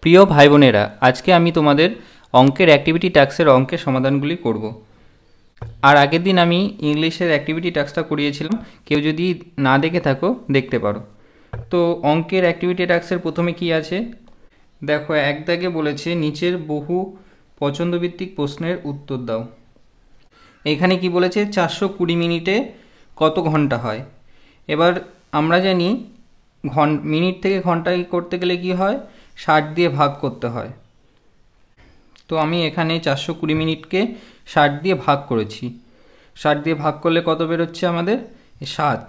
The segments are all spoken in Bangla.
প্রিয় ভাই বোনেরা, আজকে আমি তোমাদের অঙ্কের অ্যাক্টিভিটি টাস্কের অঙ্কের সমাধানগুলি করব। আর আগের দিন আমি ইংলিশের অ্যাক্টিভিটি টাস্কটা করিয়েছিলাম, কেউ যদি না দেখে থাকো দেখতে পারো। তো অঙ্কের অ্যাক্টিভিটি টাস্কের প্রথমে কি আছে দেখো, এক দাগে বলেছে নিচের বহু পছন্দভিত্তিক প্রশ্নের উত্তর দাও। এখানে কি বলেছে 420 মিনিটে কত ঘন্টা হয়। এবার আমরা জানি মিনিট থেকে ঘন্টায় করতে গেলে কি হয়, 60 দিয়ে ভাগ করতে হয়। তো আমি এখানে 420 মিনিটকে 60 দিয়ে ভাগ করেছি। 60 দিয়ে ভাগ করলে কত বেরোচ্ছে আমাদের? 7।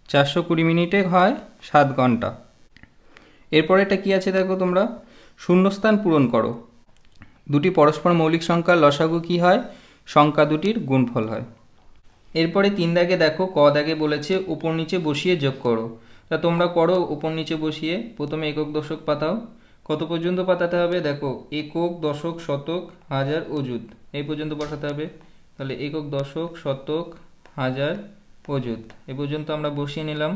420 মিনিটে হয় 7 ঘন্টা। এরপরে এটা কি আছে দেখো তোমরা, শূন্যস্থান পূরণ করো। দুটি পরস্পর মৌলিক সংখ্যার লসাগু কি হয়? সংখ্যা দুটির গুণফল হয়। এরপরে 3 দাগে দেখো, ক দাগে বলেছে উপর নিচে বসিয়ে যোগ করো। তা তোমরা করো উপর নিচে বসিয়ে। প্রথমে একক দশক পাতাও। কত পর্যন্ত পাতাতে হবে দেখো, একক দশক শতক হাজার অযুত এই পর্যন্ত বসাতে হবে। তাহলে একক দশক শতক হাজার অযুত এই পর্যন্ত আমরা বসিয়ে নিলাম।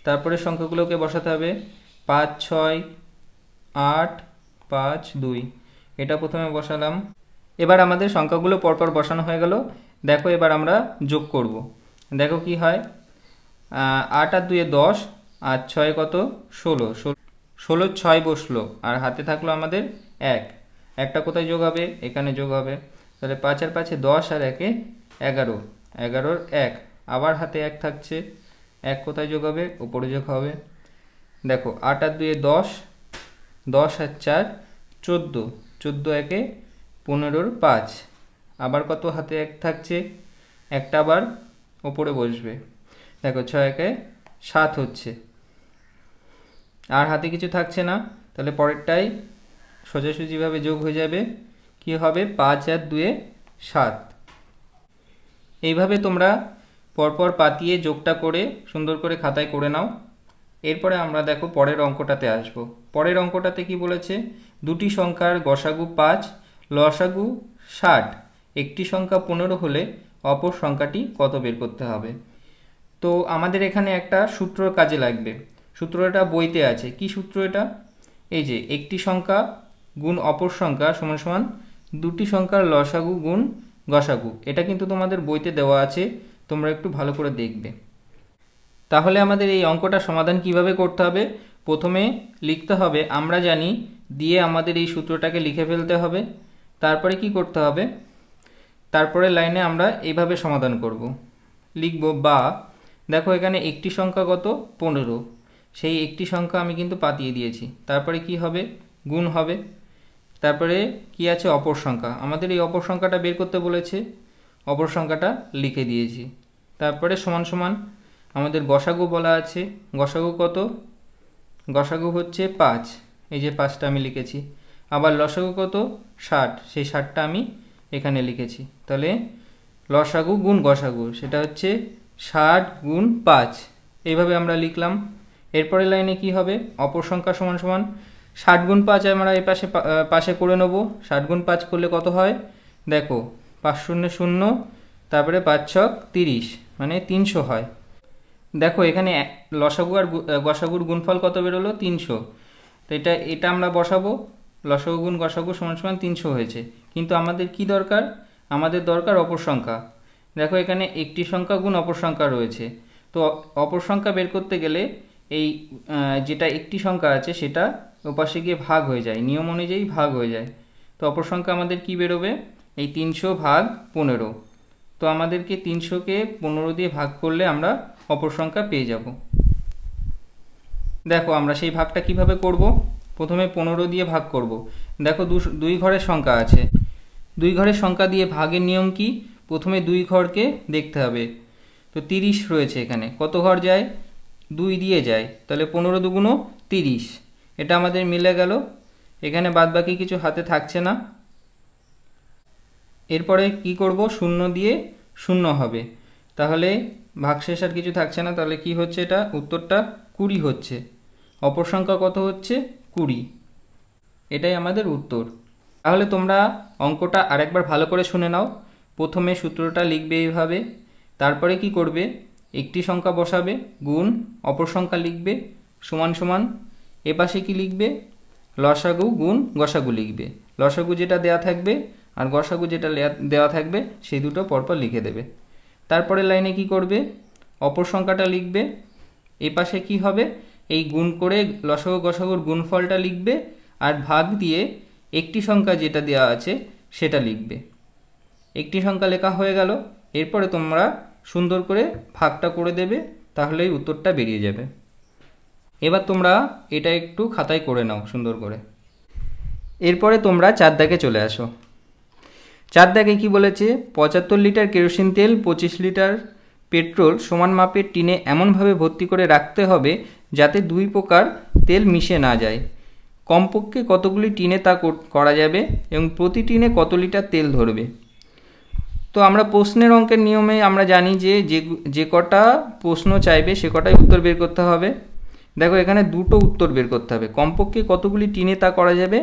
তারপরে সংখ্যাগুলোকে বসাতে হবে 5, 6, 8, 5, 2 এটা প্রথমে বসালাম। এবার আমাদের সংখ্যাগুলো পরপর বসানো হয়ে গেল। দেখো এবার আমরা যোগ করব। দেখো কি হয়, 8 আর 2 10, আর 6 কত 16, 16 6 বসলো, আর হাতে থাকলো আমাদের 1। একটা কোথায় যোগ হবে? এখানে যোগ হবে। তাহলে 5 আর 5 10, আর 1 11, 11 1, আবার হাতে 1 থাকছে। 1 কোথায় যোগ হবে? উপরে যোগ হবে। দেখো 8 আর 2 10, 10 আর 4 14, 14 1 15 5, আবার কত হাতে 1 থাকছে, একটা আবার ওপরে বসবে। দেখো 6 1 7 হচ্ছে, আর হাতে কিছু থাকছে না। তাহলে পরেরটাই সোজাসুজিভাবে যোগ হয়ে যাবে। কি হবে? 5 আর 2 7। এইভাবে তোমরা পরপর পাতিয়ে যোগটা করে সুন্দর করে খাতায় করে নাও। এরপরে আমরা দেখো পরের অঙ্কটাতে আসব। পরের অঙ্কটাতে কি বলেছে, দুটি সংখ্যার গসাগু 5, লসাগু 60, একটি সংখ্যা 15 হলে অপর সংখ্যাটি কত বের করতে হবে। তো আমাদের এখানে একটা সূত্র কাজে লাগবে। সূত্রটা বইতে আছে। কি সূত্র এটা? এই যে একটি সংখ্যা গুণ অপর সংখ্যা সমান সমান দুটি সংখ্যার লসাগু গুণ গসাগু। এটা কিন্তু তোমাদের বইতে দেওয়া আছে, তোমরা একটু ভালো করে দেখবে। তাহলে আমাদের এই অঙ্কটা সমাধান কিভাবে করতে হবে? প্রথমে লিখতে হবে, আমরা জানি দিয়ে আমাদের এই সূত্রটাকে লিখে ফেলতে হবে। তারপরে কি করতে হবে, তারপরে লাইনে আমরা এইভাবে সমাধান করব। লিখব বা, দেখো এখানে একটি সংখ্যা কত 15, সেই একটি সংখ্যা আমি কিন্তু পাতিয়ে দিয়েছি। তারপরে কি হবে? গুণ হবে। তারপরে কি আছে? অপর সংখ্যা। আমাদের এই অপর সংখ্যাটা বের করতে বলেছে, অপর সংখ্যাটা লিখে দিয়েছি। তারপরে সমান সমান আমাদের গসাগু বলা আছে। গসাগু কত? গসাগু হচ্ছে 5, এই যে 5টা আমি লিখেছি। আবার লসাগু কত? 60, সেই 60টা আমি এখানে লিখেছি। তাহলে লসাগু গুণ গসাগু সেটা হচ্ছে 60 গুণ 5, এইভাবে আমরা লিখলাম। এরপরে লাইনে কি হবে? অপর সংখ্যা সমান সমান 60 গুণ 5 আমরা এই পাশে করে নেব। 60 গুণ 5 করলে কত হয় দেখো, 5 0 0, তারপরে 5 6 30, মানে 300 হয়। দেখো এখানে লসাগু আর গসাগুর গুণফল কত বেরোলো? 300। তো এটা আমরা বসাবো, লসাগু গুণ গসাগু সমান সমান 300 হয়েছে। কিন্তু আমাদের কি দরকার? আমাদের দরকার অপর সংখ্যা। দেখো এখানে একটি সংখ্যা গুণ অপর সংখ্যা রয়েছে। তো অপর সংখ্যা বের করতে গেলে এই যেটা একটি সংখ্যা আছে সেটা ওপাশে গিয়ে ভাগ হয়ে যায়, নিয়ম অনুযায়ী ভাগ হয়ে যায়। তো অপর সংখ্যা আমাদের কি বেরোবে? এই 300 ভাগ 15। তো আমাদেরকে 300কে 15 দিয়ে ভাগ করলে আমরা অপর সংখ্যা পেয়ে যাব। দেখো আমরা সেই ভাগটা কিভাবে করব। প্রথমে 15 দিয়ে ভাগ করব। দেখো দুই ঘরের সংখ্যা আছে, দুই ঘরের সংখ্যা দিয়ে ভাগের নিয়ম কি? প্রথমে দুই ঘরকে দেখতে হবে। তো 30 রয়েছে এখানে, কত ঘর যায়? 2 দিয়ে যায়। তাহলে 15 দুগুণ 30, এটা আমাদের মিলে গেল। এখানে বাদবাকি কিছু হাতে থাকছে না। এরপরে কি করব? 0 দিয়ে 0 হবে, তাহলে ভাগশেষ আর কিছু থাকছে না। তাহলে কি হচ্ছে? এটা উত্তরটা 20 হচ্ছে। অপর সংখ্যা কত হচ্ছে? 20, এটাই আমাদের উত্তর। তাহলে তোমরা অঙ্কটা আরেকবার ভালো করে শুনে নাও। প্রথমে সূত্রটা লিখবে এইভাবে, তারপরে কি করবে? একটি সংখ্যা বসাবে, গুণ অপর সংখ্যা লিখবে, সমান সমান এপাশে কি লিখবে? লসাগু গুণ গসাগু লিখবে। লসাগু যেটা দেওয়া থাকবে আর গসাগু যেটা দেওয়া থাকবে সেই দুটো পরপর লিখে দেবে। তারপরে লাইনে কি করবে, অপর সংখ্যাটা লিখবে। এ পাশে কি হবে, এই গুণ করে লসাগু গসাগুর গুণফলটা লিখবে আর ভাগ দিয়ে একটি সংখ্যা যেটা দেওয়া আছে সেটা লিখবে। একটি সংখ্যা লেখা হয়ে গেল। এরপরে তোমরা সুন্দর করে ভাগটা করে দেবে, তাহলেই উত্তরটা বেরিয়ে যাবে। এবার তোমরা এটা একটু খাতায় করে নাও সুন্দর করে। এরপরে তোমরা 4 দাগে চলে আসো। 4 দাগে কি বলেছে, 75 লিটার কেরোসিন তেল 25 লিটার পেট্রোল সমান মাপের টিনে এমনভাবে ভর্তি করে রাখতে হবে যাতে 2 প্রকার তেল মিশে না যায়। কমপক্ষে কতগুলি টিনে তা করা যাবে এবং প্রতি টিনে কত লিটার তেল ধরবে। তো আমরা প্রশ্নের অঙ্কের নিয়মে আমরা জানি যে কটা প্রশ্ন চাইবে সে কটাই উত্তর বের করতে হবে। দেখো এখানে দুটো উত্তর বের করতে হবে, কমপক্ষে কতগুলি টিনে তা করা যাবে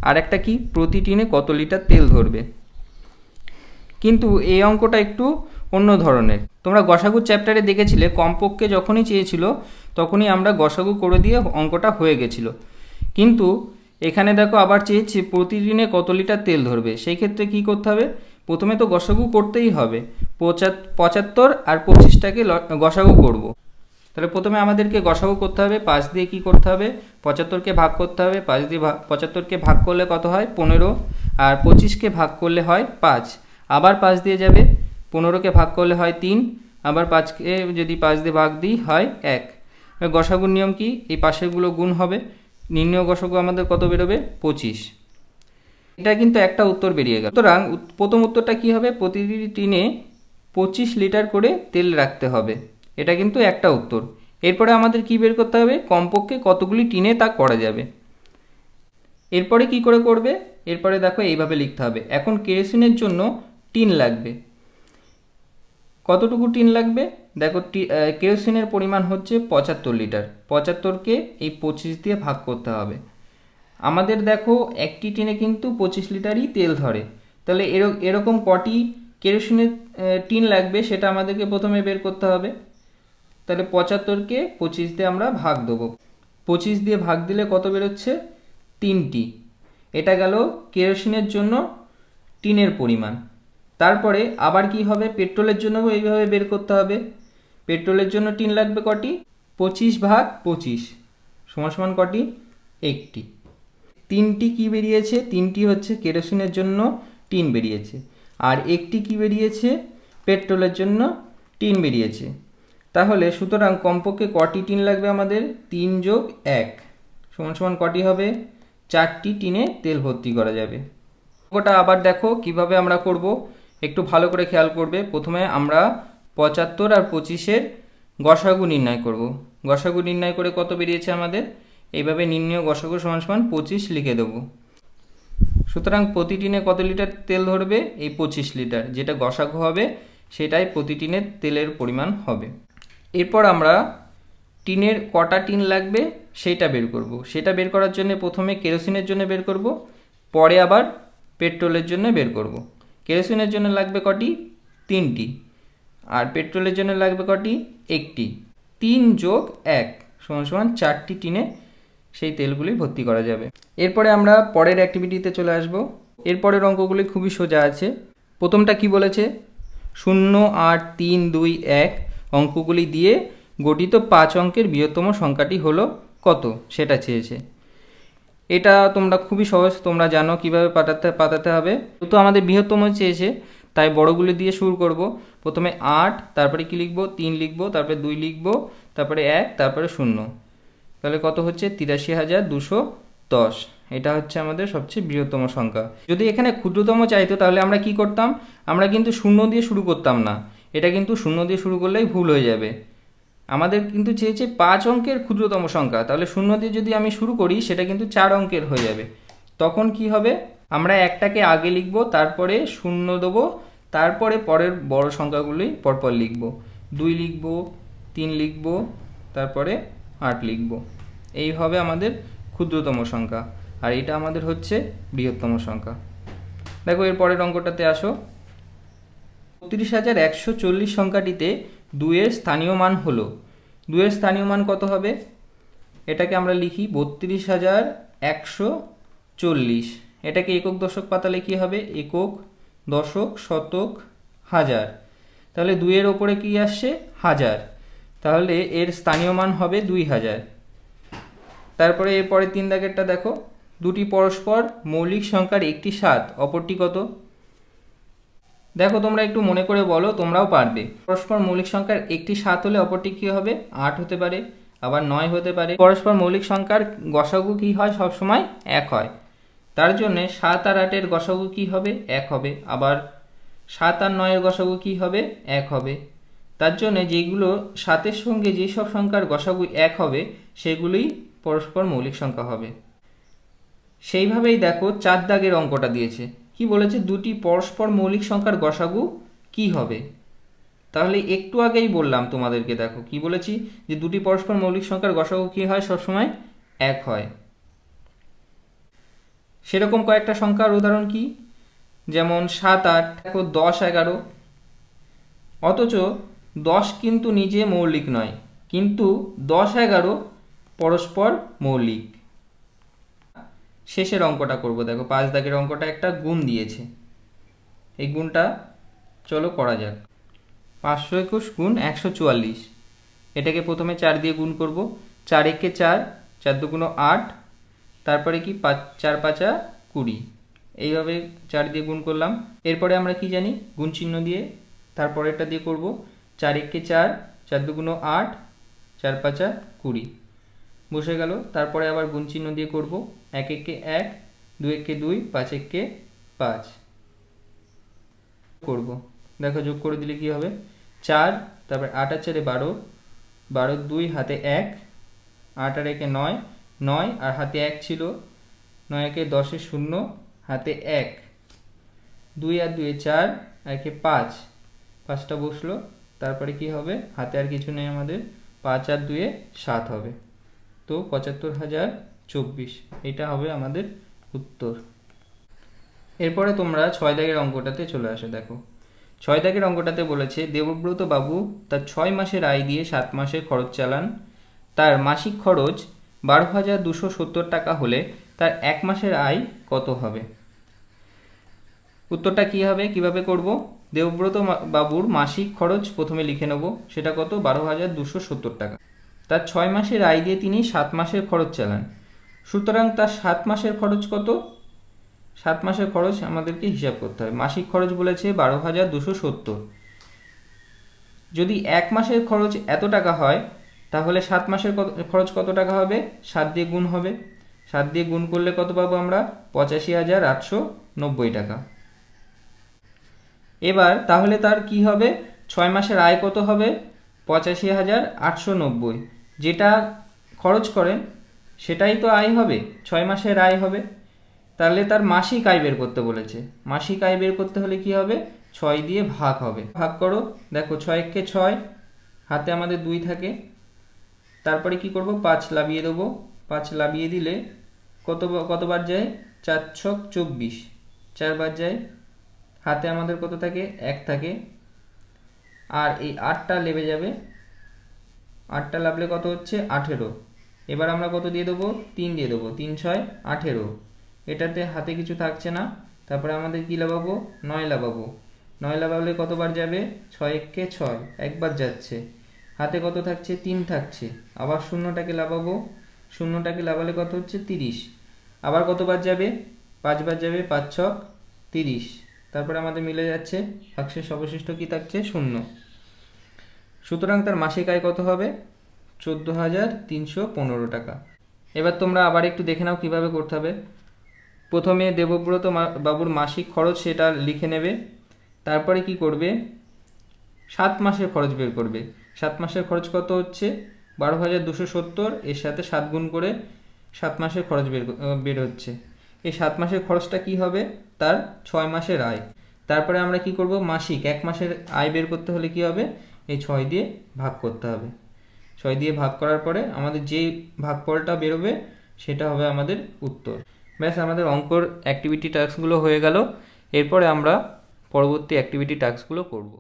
আর একটা কি প্রতি টিনে কত লিটার তেল ধরবে। কিন্তু এই অঙ্কটা একটু অন্য ধরনের। তোমরা গসাগু চ্যাপ্টারে দেখেছিলে কমপক্ষে যখনই চেয়েছিল তখনই আমরা গসাগু করে দিয়ে অঙ্কটা হয়ে গেছিল। কিন্তু এখানে দেখো আবার চেয়েছে প্রতি টিনে কত লিটার তেল ধরবে। সেই ক্ষেত্রে কি করতে হবে, প্রথমে তো গসাগু করতেই হবে। 75 আর 25টাকে গসাগু করব। তাহলে প্রথমে আমাদেরকে গসাগু করতে হবে। 5 দিয়ে কি করতে হবে, 75কে ভাগ করতে হবে। 5 দিয়ে 75কে ভাগ করলে কত হয় 15, আর 25কে ভাগ করলে হয় 5। আবার 5 দিয়ে যাবে, 15কে ভাগ করলে হয় 3, আবার 5কে যদি 5 দিয়ে ভাগ দিই হয় 1। গসাগুর নিয়ম কি, এই পাশেরগুলো গুণ হবে। নির্ণয় গসাগু আমাদের কত বেরোবে 25। এটা কিন্তু একটা উত্তর বেরিয়ে গেল। সুতরাং প্রথম উত্তরটা কি হবে, প্রতিটি টিনে 25 লিটার করে তেল রাখতে হবে। এটা কিন্তু একটা উত্তর। এরপরে আমাদের কি বের করতে হবে, কমপক্ষে কতগুলি টিনে তা করা যাবে। এরপরে কি করে করবে, এরপরে দেখো এইভাবে লিখতে হবে। এখন কেরোসিনের জন্য টিন লাগবে। কতটুকু টিন লাগবে, দেখো কেরোসিনের পরিমাণ হচ্ছে 75 লিটার। 75কে এই 25 দিয়ে ভাগ করতে হবে। আমাদের দেখো একটি টিনে কিন্তু 25 লিটারই তেল ধরে। তাহলে এরকম কটি কেরোসিনের টিন লাগবে সেটা আমাদেরকে প্রথমে বের করতে হবে। তাহলে 75কে 25 দিয়ে আমরা ভাগ দেবো। 25 দিয়ে ভাগ দিলে কত বেরোচ্ছে, 3টি। এটা গেল কেরোসিনের জন্য টিনের পরিমাণ। তারপরে আবার কি হবে, পেট্রোলের জন্য এইভাবে বের করতে হবে। পেট্রোলের জন্য টিন লাগবে কটি, 25 ভাগ 25 সমান কটি, 1টি। 3টি কি বেরিয়েছে, 3টি হচ্ছে কেরোসিনের জন্য টিন বেরিয়েছে। আর 1টি কি বেরিয়েছে, পেট্রোলের জন্য টিন বেরিয়েছে। তাহলে সুতরাং কমপক্ষে কটি টিন লাগবে আমাদের, 3 যোগ 1 সমান কটি হবে, 4টি টিনে তেল ভর্তি করা যাবে। ওটা আবার দেখো কিভাবে আমরা করব, একটু ভালো করে খেয়াল করবে। প্রথমে আমরা 75 আর 25-এর গসাগু নির্ণয় করব। গসাগু নির্ণয় করে কত বেরিয়েছে আমাদের, এইভাবে নির্ণয় গসাগু সমান 25 লিখে দেবো। সুতরাং প্রতি টিনে কত লিটার তেল ধরবে, এই 25 লিটার। যেটা গসাগু হবে সেটাই প্রতি টিনের তেলের পরিমাণ হবে। এরপর আমরা টিনের কটা টিন লাগবে সেইটা বের করব। সেটা বের করার জন্য প্রথমে কেরোসিনের জন্য বের করব, পরে আবার পেট্রোলের জন্য বের করব। কেরোসিনের জন্য লাগবে কটি, 3টি, আর পেট্রোলের জন্য লাগবে কটি, 1টি। 3 যোগ 1 সমান 4টি টিনে সেই তেলগুলি ভর্তি করা যাবে। এরপরে আমরা পরের অ্যাক্টিভিটিতে চলে আসব। এরপরের অঙ্কগুলি খুবই সোজা আছে। প্রথমটা কি বলেছে, 0, 8, 3, 2, 1 অঙ্কগুলি দিয়ে গঠিত 5 অঙ্কের বৃহত্তম সংখ্যাটি হলো কত সেটা চেয়েছে। এটা তোমরা খুবই সহজ, তোমরা জানো কিভাবে পাঠাতে হবে। তো আমাদের বৃহত্তম চেয়েছে তাই বড়গুলি দিয়ে শুরু করব। প্রথমে 8, তারপরে কি লিখব, 3 লিখব, তারপরে 2 লিখব, তারপরে 1, তারপরে 0। তাহলে কত হচ্ছে 83,210। এটা হচ্ছে আমাদের সবচেয়ে বৃহত্তম সংখ্যা। যদি এখানে ক্ষুদ্রতম চাইতো তাহলে আমরা কি করতাম, আমরা কিন্তু 0 দিয়ে শুরু করতাম না। এটা কিন্তু 0 দিয়ে শুরু করলেই ভুল হয়ে যাবে। আমাদের কিন্তু চেয়েছে 5 অঙ্কের ক্ষুদ্রতম সংখ্যা। তাহলে 0 দিয়ে যদি আমি শুরু করি সেটা কিন্তু 4 অঙ্কের হয়ে যাবে। তখন কি হবে, আমরা একটাকে আগে লিখব, তারপরে 0 দেবো, তারপরে পরের বড় সংখ্যাগুলি পরপর লিখব। 2 লিখব, 3 লিখব, তারপরে 8 লিখব। এইভাবে আমাদের ক্ষুদ্রতম সংখ্যা, আর এটা আমাদের হচ্ছে বৃহত্তম সংখ্যা। দেখো এর পরের অঙ্কটাতে আসো। 32,140 সংখ্যাটিতে 2 এর স্থানীয় মান হলো। 2 এর স্থানীয় মান কত হবে, এটাকে আমরা লিখি 32,140। এটাকে একক দশক পাতালে কি হবে? একক, দশক, শতক, হাজার। তাহলে 2-এর ওপরে কি আসছে? হাজার, তাহলে এর স্থানীয় মান হবে 2000। তারপরে এরপরে 3 দাগেরটা দেখো, দুটি পরস্পর মৌলিক সংখ্যার একটি 7, অপরটি কত? দেখো তোমরা একটু মনে করে বলো, তোমরাও পারবে। পরস্পর মৌলিক সংখ্যার একটি 7 হলে অপরটি কি হবে? 8 হতে পারে, আবার 9 হতে পারে। পরস্পর মৌলিক সংখ্যার গসাগু কি হয়? সবসময় 1 হয়। তার জন্য 7 আর 8-এর গসাগু কি হবে? 1 হবে। আবার 7 আর 9-এর গসাগু কি হবে? 1 হবে। তার জন্য যেগুলো 7-এর সঙ্গে যেসব সংখ্যার গসাগু 1 হবে সেগুলোই পরস্পর মৌলিক সংখ্যা হবে। সেইভাবেই দেখো 4 দাগের অঙ্কটা দিয়েছে। কি বলেছে? দুটি পরস্পর মৌলিক সংখ্যার গসাগু কি হবে? তাহলে একটু আগেই বললাম তোমাদেরকে, দেখো কি বলেছি, যে দুটি পরস্পর মৌলিক সংখ্যার গসাগু কি হয়? সবসময় 1 হয়। সেরকম কয়েকটা সংখ্যার উদাহরণ কি? যেমন 7, 8, দেখো 10, 11। অথচ 10 কিন্তু নিজে মৌলিক নয়, কিন্তু 10, 11 পরস্পর মৌলিক। শেষের অঙ্কটা করব। দেখো 5 দাগের অঙ্কটা একটা গুণ দিয়েছে, এই গুণটা চলো করা যাক। 521 গুণ 144। এটাকে প্রথমে 4 দিয়ে গুণ করব। 4 একে 4, 4 দুগুণ 8, তারপরে কি 4 5 20। এইভাবে 4 দিয়ে গুণ করলাম। এরপরে আমরা কি জানি? গুণ চিহ্ন দিয়ে তারপরেরটা দিয়ে করব। 4 একে 4, 4 দুগুণ 8, 4 5 20 বসে গেল। তারপরে আবার গুণ চিহ্ন দিয়ে করব। 1 একে 1, 2 একে 2, 5 একে 5 করব। দেখো যোগ করে দিলে কি হবে? 4, তারপর 8 আর 4 12, 12 2 হাতে 1, 8 আর 1 9, 9 আর হাতে 1 ছিল, 9 একে 10 0 হাতে 1, 2 আর 2 4, 1 5, 5টা বসলো। তারপরে কি হবে? হাতে আর কিছু নেই আমাদের, 5 আর 2 7 হবে। তো 75,024 এটা হবে আমাদের উত্তর। এরপরে তোমরা 6 দাগের অঙ্কটাতে চলে আসো। দেখো 6 দাগের অঙ্কটাতে বলেছে, দেবব্রত বাবু তার 6 মাসের আয় দিয়ে 7 মাসের খরচ চালান। তার মাসিক খরচ 12,270 টাকা হলে তার 1 মাসের আয় কত হবে? উত্তরটা কি হবে? কিভাবে করব? দেবব্রত বাবুর মাসিক খরচ প্রথমে লিখে নেব, সেটা কত? 12,270 টাকা। তার 6 মাসের আয় দিয়ে তিনি 7 মাসের খরচ চালান, সুতরাং তার 7 মাসের খরচ কত? 7 মাসের খরচ আমাদেরকে হিসাব করতে হবে। মাসিক খরচ বলেছে 12,270। যদি 1 মাসের খরচ এত টাকা হয়, তাহলে 7 মাসের খরচ কত টাকা হবে? 7 দিয়ে গুণ হবে। 7 দিয়ে গুণ করলে কত পাবো আমরা? 85,890 টাকা। এবার তাহলে তার কি হবে? 6 মাসের আয় কত হবে? 85,890। যেটা খরচ করেন সেটাই তো আয় হবে, 6 মাসের আয় হবে। তাহলে তার মাসিক আয় বের করতে বলেছে। মাসিক আয় বের করতে হলে কি হবে? 6 দিয়ে ভাগ হবে। ভাগ করো। দেখো 6 একে 6, হাতে আমাদের 2 থাকে। তারপরে কি করব? 5 লাভিয়ে দেবো। 5 লাভিয়ে দিলে কতবার যায়? 4 ছক 24, 4 বার যায়। হাতে আমাদের কত থাকে? 1 থাকে। আর এই 8টা লেবে যাবে। 8টা লাভলে কত হচ্ছে? 18। এবার আমরা কত দিয়ে দেবো? 3 দিয়ে দেবো। 3 6 18। এটাতে হাতে কিছু থাকছে না। তারপরে আমাদের কি লাভাবো? 9 লাভাবো। 9 লাভালে কতবার যাবে? 6 একে 6, একবার যাচ্ছে। হাতে কত থাকছে? 3 থাকছে। আবার শূন্যটাকে লাভাবো। শূন্যটাকে লাভালে কত হচ্ছে? 30। আবার কতবার যাবে? 5 বার যাবে। 5 ছক 30। তারপরে আমাদের মিলে যাচ্ছে, ভাগশেষ অবশিষ্ট কি থাকছে? 0। সুতরাং তার মাসিক আয় কত হবে? 14,315 টাকা। এবার তোমরা আবার একটু দেখে নাও কিভাবে করতে হবে। প্রথমে দেবব্রত বাবুর মাসিক খরচ সেটা লিখে নেবে। তারপরে কি করবে? 7 মাসের খরচ বের করবে। 7 মাসের খরচ কত হচ্ছে? 12,270। এর সাথে 7 গুণ করে 7 মাসের খরচ বের হচ্ছে। এই 7 মাসের খরচটা কি হবে? তার 6 মাসের আয়। তারপরে আমরা কি করব? মাসিক 1 মাসের আয় বের করতে হলে কি হবে? এই 6 দিয়ে ভাগ করতে হবে। 6 দিয়ে ভাগ করার পরে আমাদের যেই ভাগফলটা বেরোবে সেটা হবে আমাদের উত্তর। ব্যাস, আমাদের অঙ্কর অ্যাক্টিভিটি টাস্কগুলো হয়ে গেল। এরপরে আমরা পরবর্তী অ্যাক্টিভিটি টাস্কগুলো করব।